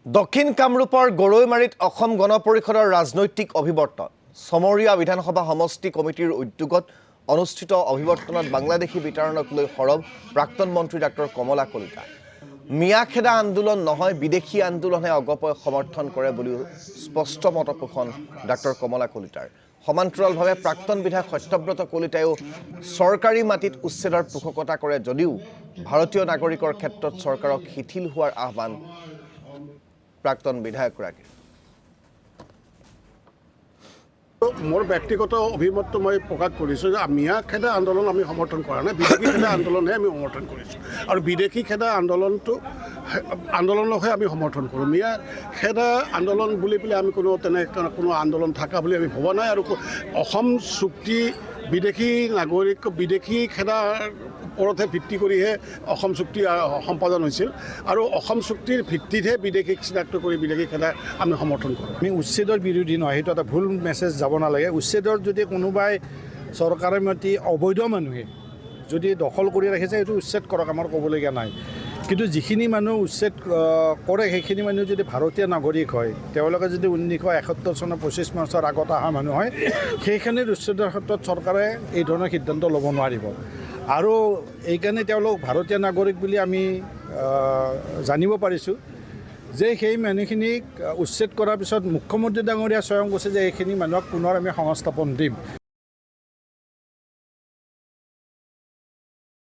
দক্ষিণ কামৰূপৰ গৰৈমাৰীত অসম গণ পৰিষদৰ ৰাজনৈতিক অভিৱৰ্তন সমৰীয়া বিধানসভা সমষ্টি কমিটিৰ উদ্যোগত অনুষ্ঠিত অভিৱৰ্তনত বাংলাদেশী বিতৰণক লৈ সৰব প্ৰাক্তন মন্ত্ৰী ডাক্তৰ কমলা কলিতা মিয়াখেদা আন্দোলন নহয় বিদেশী আন্দোলনহে অগপয় সমৰ্থন কৰে বুলি স্পষ্ট মত পোষণ ডাক্তৰ কমলা কলিতাৰ সমান্তৰালভাৱে প্ৰাক্তন বিধায়ক সত্যব্ৰত কলিতায়ো চৰকাৰী মাটিত উচ্ছেদৰ পোষকতা কৰে যদিও ভাৰতীয় নাগৰিকৰ ক্ষেত্ৰত চৰকাৰক শিথিল হোৱাৰ আহ্বান প্ৰাক্তন বিধায়কগৰাকী মোৰ ব্যক্তিগত অভিমতটো মই প্ৰকাশ কৰিছোঁ যে মিয়াখেদা আন্দোলন আমি সমৰ্থন কৰা নাই বিদেশী খেদা আন্দোলনহে আমি সমৰ্থন কৰিছোঁ আৰু বিদেশী খেদা আন্দোলনকহে আমি সমৰ্থন কৰোঁ মিয়াখেদা আন্দোলন বুলি পেলাই আমি কোনো আন্দোলন থকা বুলি আমি ভবা নাই আৰু অসম চুক্তি বিদেশী নাগৰিক বিদেশী খেদাৰ ওপৰতহে ভিত্তি কৰিহে অসম চুক্তি সম্পাদন হৈছিল আৰু অসম চুক্তিৰ ভিত্তিতহে বিদেশীক চিনাক্ত কৰি বিদেশী খেদা আমি সমৰ্থন কৰোঁ। আমি উচ্ছেদৰ বিৰোধী নহয়, সেইটো এটা ভুল মেছেজ যাব নালাগে। উচ্ছেদৰ যদি কোনোবাই চৰকাৰে মাটি অবৈধ মানুহে যদি দখল কৰি ৰাখিছে সেইটো উচ্ছেদ কৰক, আমাৰ ক'বলগীয়া নাই। কিন্তু যিখিনি মানুহ উচ্ছেদ কৰে সেইখিনি মানুহ যদি ভাৰতীয় নাগৰিক হয়, তেওঁলোকে যদি 1971 চনৰ 25 মাৰ্চৰ আগত অহা মানুহ হয়, সেইখিনিৰ উচ্ছেদৰ ক্ষেত্ৰত চৰকাৰে এই ধৰণৰ সিদ্ধান্ত ল'ব নোৱাৰিব। আৰু এইকাৰণে তেওঁলোক ভাৰতীয় নাগৰিক বুলি আমি জানিব পাৰিছোঁ যে সেই মানুহখিনিক উচ্ছেদ কৰাৰ পিছত মুখ্যমন্ত্ৰী ডাঙৰীয়া স্বয়ং কৈছে যে এইখিনি মানুহক পুনৰ আমি সংস্থাপন দিম।